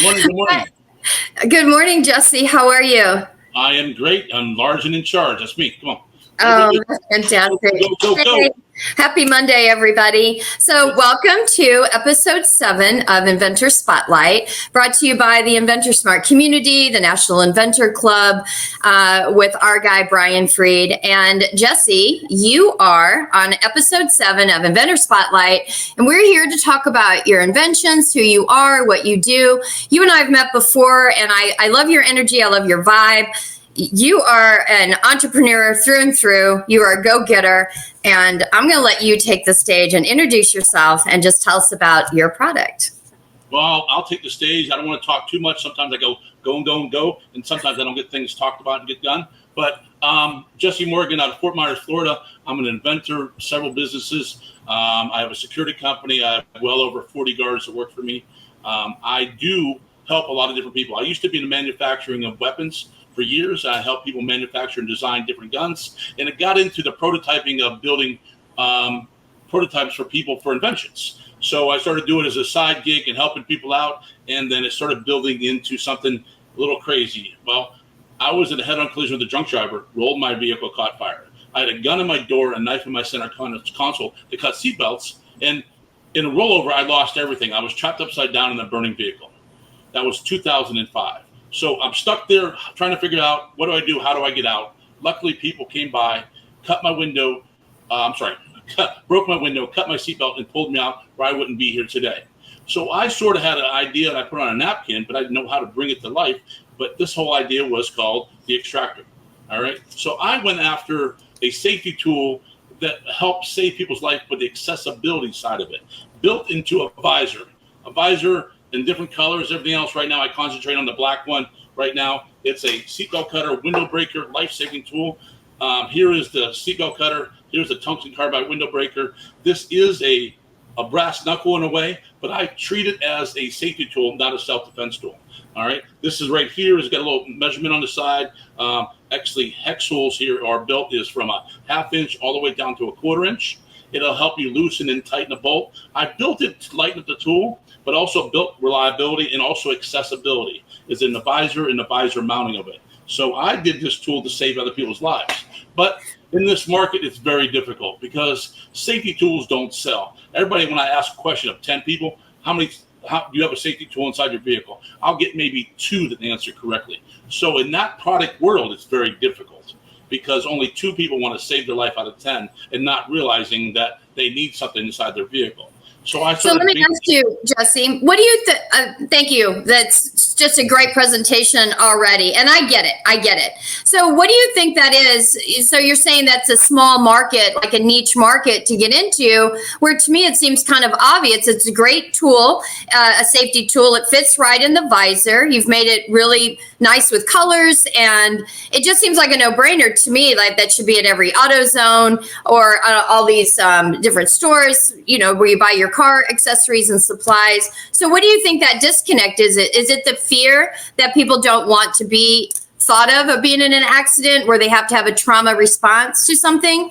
morning. Good morning. Good morning, Jesse. How are you? I am great. I'm large and in charge. That's me. Come on. Oh, fantastic. Go. Happy Monday, everybody. So welcome to episode 7 of Inventor Spotlight, brought to you by the Inventor Smart Community, the National Inventor Club, with our guy, Brian Freed. And Jesse, you are on episode 7 of Inventor Spotlight, and we're here to talk about your inventions, who you are, what you do. You and I have met before, and I love your energy. I love your vibe. You are an entrepreneur through and through. You are a go-getter. And I'm going to let you take the stage and introduce yourself and just tell us about your product. Well, I'll take the stage. I don't want to talk too much. Sometimes I go. And sometimes I don't get things talked about and get done. But Jesse Morgan out of Fort Myers, Florida. I'm an inventor, several businesses. I have a security company. I have well over 40 guards that work for me. I do help a lot of different people. I used to be in the manufacturing of weapons. For years, I helped people manufacture and design different guns, and it got into the prototyping of building prototypes for people for inventions. So I started doing it as a side gig and helping people out, and then it started building into something a little crazy. Well, I was in a head-on collision with a drunk driver, rolled my vehicle, caught fire. I had a gun in my door, a knife in my center console to cut seatbelts, and in a rollover, I lost everything. I was trapped upside down in a burning vehicle. That was 2005. So I'm stuck there trying to figure out what do I do? How do I get out? Luckily, people came by, broke my window, cut my seatbelt and pulled me out where I wouldn't be here today. So I sort of had an idea and I put on a napkin, but I didn't know how to bring it to life. But this whole idea was called the extractor. All right. So I went after a safety tool that helps save people's life with the accessibility side of it, built into a visor. In different colors, everything else. Right now, I concentrate on the black one. Right now, it's a seatbelt cutter, window breaker, life-saving tool. Here is the seatbelt cutter. Here's the tungsten carbide window breaker. This is a brass knuckle in a way, but I treat it as a safety tool, not a self-defense tool. All right. This is right here. It's got a little measurement on the side. Actually, hex holes here are built is from a 1/2 inch all the way down to a 1/4 inch. It'll help you loosen and tighten a bolt. I built it to lighten up the tool, but also built reliability and also accessibility is in the visor and the visor mounting of it. So I did this tool to save other people's lives. But in this market, it's very difficult because safety tools don't sell. Everybody, when I ask a question of 10 people, how do you have a safety tool inside your vehicle? I'll get maybe 2 that answer correctly. So in that product world, it's very difficult because only 2 people want to save their life out of 10 and not realizing that they need something inside their vehicle. So let me ask you, Jesse, what do you think? Thank you. That's just a great presentation already. And I get it. So what do you think that is? So you're saying that's a small market, like a niche market to get into, where to me it seems kind of obvious. It's a great tool, a safety tool. It fits right in the visor. You've made it really nice with colors. And it just seems like a no-brainer to me, like that should be at every AutoZone or all these different stores, where you buy your car accessories and supplies. So what do you think that disconnect is? Is it the fear that people don't want to be thought of being in an accident where they have to have a trauma response to something?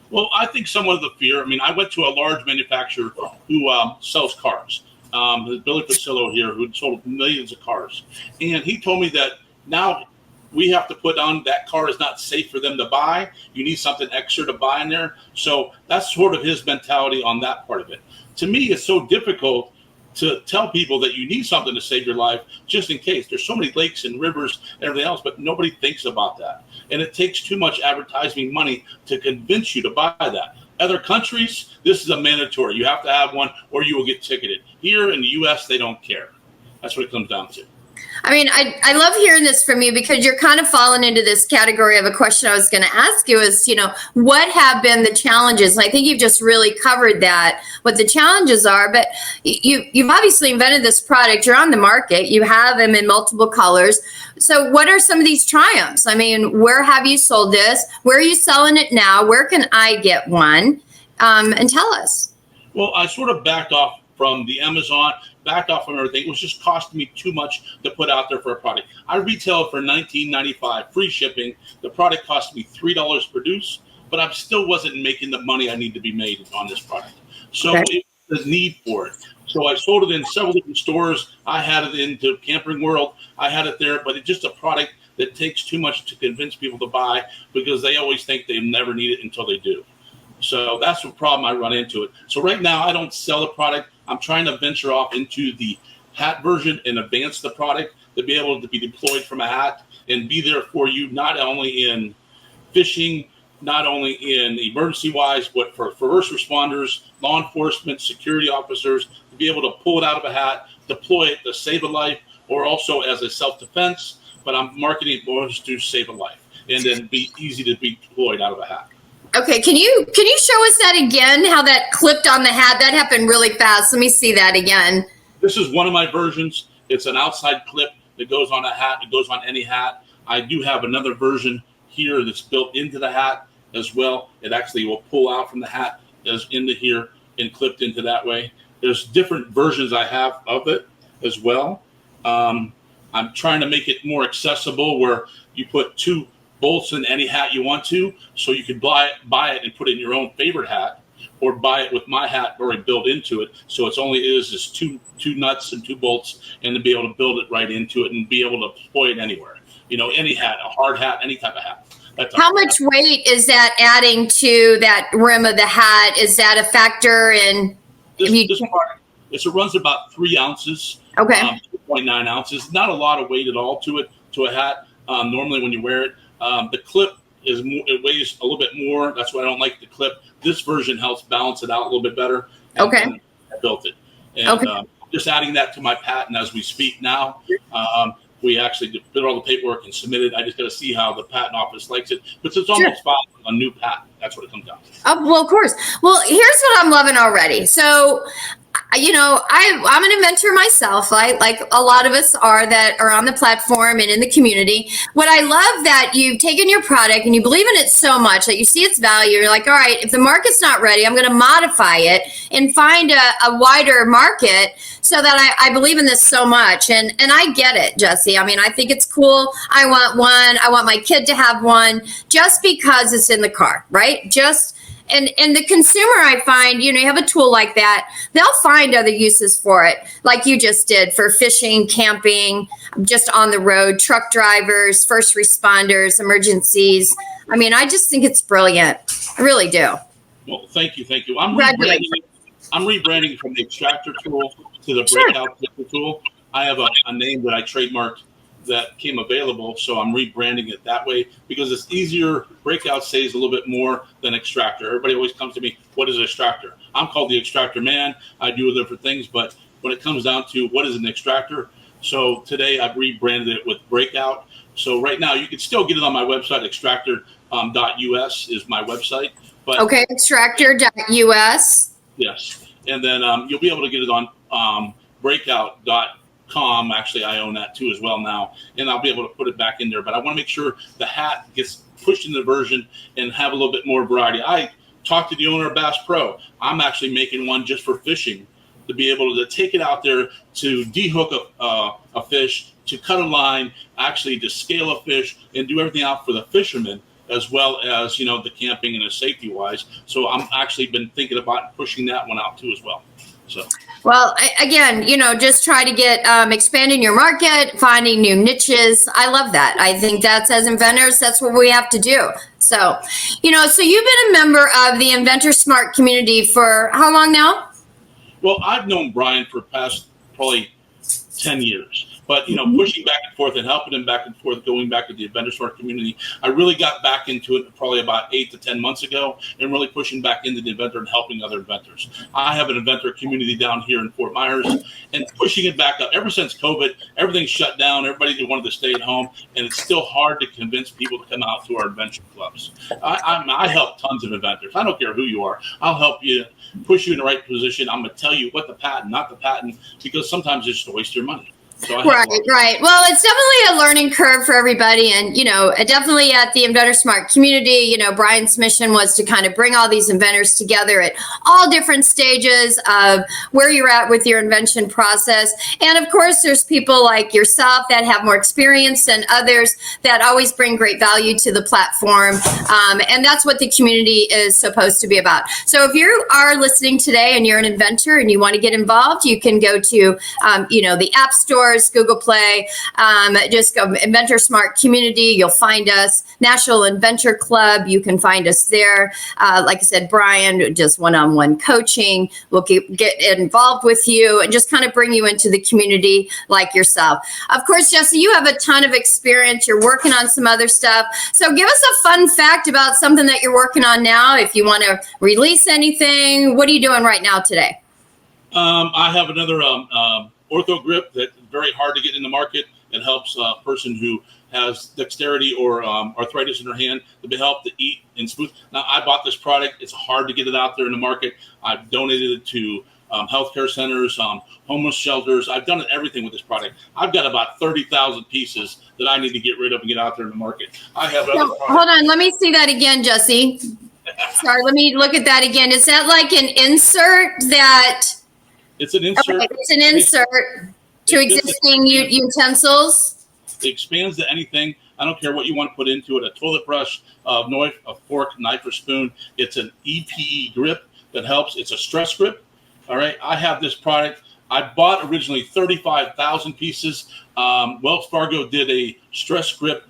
Well, I think somewhat of the fear. I mean, I went to a large manufacturer who sells cars. Billy Facillo here, who sold millions of cars. And he told me that now we have to put on that car is not safe for them to buy. You need something extra to buy in there. So that's sort of his mentality on that part of it. To me, it's so difficult to tell people that you need something to save your life just in case. There's so many lakes and rivers and everything else, but nobody thinks about that. And it takes too much advertising money to convince you to buy that. Other countries, this is a mandatory. You have to have one or you will get ticketed. Here in the U.S., they don't care. That's what it comes down to. I mean, I love hearing this from you because you're kind of falling into this category of a question I was going to ask you is, what have been the challenges? And I think you've just really covered that, what the challenges are. But you've obviously invented this product. You're on the market. You have them in multiple colors. So what are some of these triumphs? I mean, where have you sold this? Where are you selling it now? Where can I get one? And tell us. Well, I sort of backed off from the Amazon, backed off from everything. It was just costing me too much to put out there for a product. I retail it for $19.95, free shipping. The product cost me $3 to produce, but I still wasn't making the money I need to be made on this product. So the need for it. So I sold it in several different stores. I had it into Camping World. I had it there, but it's just a product that takes too much to convince people to buy because they always think they never need it until they do. So that's the problem I run into it. So right now I don't sell the product. I'm trying to venture off into the hat version and advance the product to be able to be deployed from a hat and be there for you, not only in fishing, not only in emergency wise, but for first responders, law enforcement, security officers, to be able to pull it out of a hat, deploy it to save a life, or also as a self-defense. But I'm marketing it more to save a life and then be easy to be deployed out of a hat. Okay, can you show us that again? How that clipped on the hat? That happened really fast. Let me see that again. This is one of my versions. It's an outside clip that goes on a hat. It goes on any hat. I do have another version here that's built into the hat as well. It actually will pull out from the hat as into here and clipped into that way. There's different versions I have of it as well. I'm trying to make it more accessible where you put 2 bolts in any hat you want to, so you could buy it and put it in your own favorite hat, or buy it with my hat already built into it. So it's only is 2 nuts and 2 bolts, and to be able to build it right into it and be able to deploy it anywhere. You know, any hat, a hard hat, any type of hat. How much weight is that adding to that rim of the hat? Is that a factor in? This part, it runs about 3 ounces. Okay. 2.9 ounces. Not a lot of weight at all to it, to a hat. Normally when you wear it, the clip is more, it weighs a little bit more. That's why I don't like the clip. This version helps balance it out a little bit better. Okay. I built it. And okay. Just adding that to my patent as we speak now. We actually did all the paperwork and submitted. I just got to see how the patent office likes it. But it's almost filing a new patent. That's what it comes down to. Well, of course. Well, here's what I'm loving already. So, you know, I'm an inventor myself, like a lot of us are that are on the platform and in the community. What I love that you've taken your product and you believe in it so much that you see its value. You're like, all right, if the market's not ready, I'm going to modify it and find a wider market so that I believe in this so much. And I get it, Jesse. I mean, I think it's cool. I want one. I want my kid to have one just because it's in the car, right? And the consumer, I find, you know, you have a tool like that, they'll find other uses for it, like you just did for fishing, camping, just on the road, truck drivers, first responders, emergencies. I mean, I just think it's brilliant. I really do. Well, thank you. I'm rebranding from the extractor tool to the Breakout Tool. I have a name that I trademarked that came available, so I'm rebranding it that way because it's easier. Breakout says a little bit more than extractor. Everybody always comes to me, what is an extractor? I'm called the extractor man. I do different things, but when it comes down to what is an extractor, so today I've rebranded it with Breakout. So right now you can still get it on my website, extractor.us is my website. But okay, extractor.us. Yes, and then you'll be able to get it on breakout.com. Actually, I own that too as well now, and I'll be able to put it back in there. But I want to make sure the hat gets pushed into the version and have a little bit more variety. I talked to the owner of Bass Pro. I'm actually making one just for fishing to be able to take it out there to dehook a fish, to cut a line, actually to scale a fish, and do everything out for the fishermen as well as, you know, the camping and the safety wise. So I'm actually been thinking about pushing that one out too as well. So. Well, again, you know, just try to get expanding your market, finding new niches. I love that. I think that's, as inventors, that's what we have to do. So, you know, so you've been a member of the Inventor Smart Community for how long now? Well, I've known Brian for past probably 10 years. But, you know, pushing back and forth and helping him back and forth, going back to the Inventor Smart Community, I really got back into it probably about 8 to 10 months ago and really pushing back into the inventor and helping other inventors. I have an inventor community down here in Fort Myers and pushing it back up. Ever since COVID, everything's shut down. Everybody wanted to stay at home, and it's still hard to convince people to come out to our invention clubs. I help tons of inventors. I don't care who you are. I'll help you, push you in the right position. I'm going to tell you what the patent, not the patent, because sometimes it's just a waste of your money. So Right. Well, it's definitely a learning curve for everybody. And, definitely at the Inventor Smart Community, Brian's mission was to kind of bring all these inventors together at all different stages of where you're at with your invention process. And of course, there's people like yourself that have more experience than others that always bring great value to the platform. And that's what the community is supposed to be about. So if you are listening today and you're an inventor and you want to get involved, you can go to, the App Store, Google Play, just go Inventor Smart Community. You'll find us. National Inventor Club. You can find us there. Like I said, Brian, just one-on-one coaching. We'll get involved with you and just kind of bring you into the community like yourself. Of course, Jesse, you have a ton of experience. You're working on some other stuff. So give us a fun fact about something that you're working on now. If you want to release anything, what are you doing right now today? I have another ortho grip that's very hard to get in the market. It helps a person who has dexterity or arthritis in their hand to help to eat and smooth. Now, I bought this product. It's hard to get it out there in the market. I've donated it to healthcare centers, homeless shelters. I've done everything with this product. I've got about 30,000 pieces that I need to get rid of and get out there in the market. I have other products. Hold on. Let me see that again, Jesse. Sorry, let me look at that again. Is that like an insert that... It's an insert. Okay, it's an insert to existing utensils. It expands to anything. I don't care what you want to put into it. A toilet brush, a fork, knife, or spoon. It's an EPE grip that helps. It's a stress grip. All right. I have this product. I bought originally 35,000 pieces. Wells Fargo did a stress grip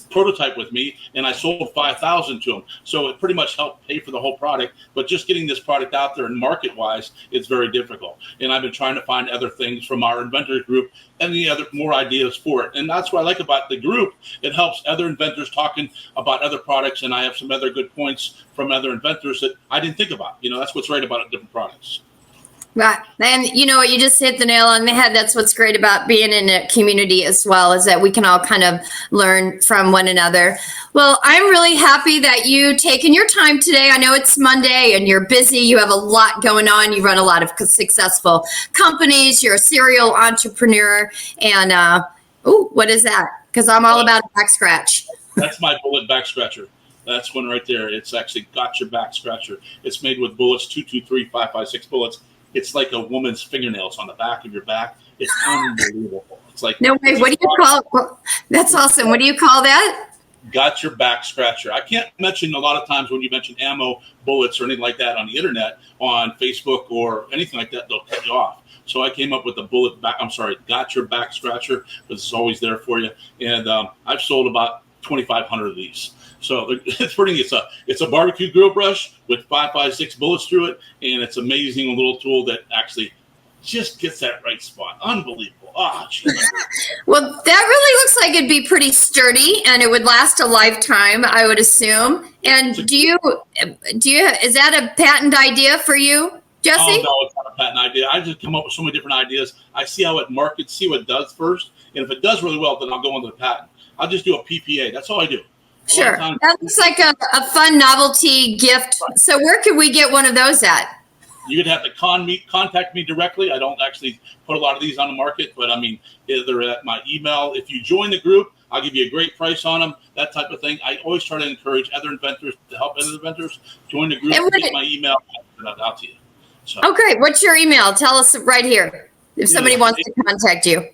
prototype with me, and I sold 5,000 to them. So it pretty much helped pay for the whole product. But just getting this product out there and market-wise, it's very difficult. And I've been trying to find other things from our inventors group and the other more ideas for it. And that's what I like about the group. It helps other inventors talking about other products, and I have some other good points from other inventors that I didn't think about. That's what's right about different products. Right. And you know what, you just hit the nail on the head. That's what's great about being in a community as well, is that we can all kind of learn from one another. Well, I'm really happy that you taken your time today. I know it's Monday and you're busy. You have a lot going on. You run a lot of successful companies. You're a serial entrepreneur. And, what is that? Because I'm all about a back scratch. That's my bullet back scratcher. That's one right there. It's actually got your back scratcher. It's made with bullets, 223, 556 bullets. It's like a woman's fingernails on the back of your back. It's unbelievable. It's like, no way. What do you call it? That's awesome. What do you call that? Got your back scratcher. I can't mention a lot of times when you mention ammo, bullets, or anything like that on the internet, on Facebook or anything like that, they'll cut you off. So I came up with the got your back scratcher, because it's always there for you. And I've sold about 2,500 of these. So it's pretty. It's a barbecue grill brush with 556 bullets through it, and it's amazing, a little tool that actually just gets that right spot. Unbelievable. Well, that really looks like it'd be pretty sturdy, and it would last a lifetime, I would assume. And is that a patent idea for you, Jesse? Oh, no, it's not a patent idea. I just come up with so many different ideas. I see how it markets, see what it does first, and if it does really well, then I'll go into the patent. I'll just do a PPA. That's all I do. Sure. That looks like a fun novelty gift. So where could we get one of those at? You would have to contact me directly. I don't actually put a lot of these on the market, but I mean, either at my email. If you join the group, I'll give you a great price on them, that type of thing. I always try to encourage other inventors to help other inventors. Join the group, get my email, I'll send it out to you. So. Okay. What's your email? Tell us right here if somebody wants to contact you.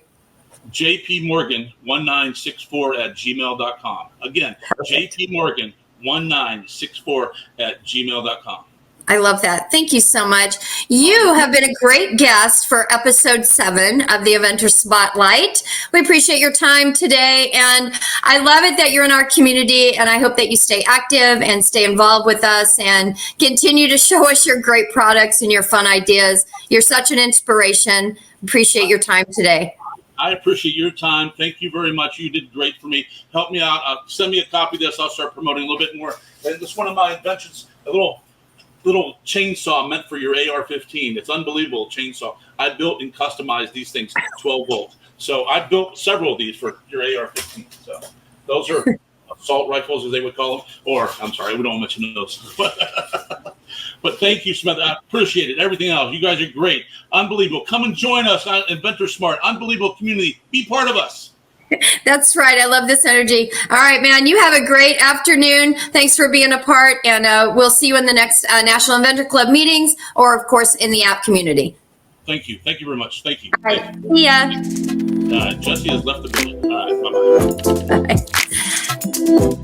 jpmorgan1964@gmail.com. Again, jpmorgan1964@gmail.com. I love that. Thank you so much. You have been a great guest for episode 7 of the Inventor Spotlight. We appreciate your time today, and I love it that you're in our community, and I hope that you stay active and stay involved with us and continue to show us your great products and your fun ideas. You're such an inspiration. Appreciate your time today. I appreciate your time. Thank you very much. You did great for me. Help me out. Send me a copy of this. I'll start promoting a little bit more. And this is one of my inventions, a little chainsaw meant for your AR-15. It's unbelievable chainsaw. I built and customized these things 12 volt. So I built several of these for your AR-15. So those are assault rifles, as they would call them. Or, I'm sorry, we don't mention those. But thank you, Samantha. I appreciate it. Everything else. You guys are great. Unbelievable. Come and join us on Inventor Smart. Unbelievable community. Be part of us. That's right. I love this energy. All right, man. You have a great afternoon. Thanks for being a part. And we'll see you in the next National Inventor Club meetings or, of course, in the app community. Thank you. Thank you very much. Thank you. All right. See ya. Jesse has left the building. All right. Bye-bye. Bye.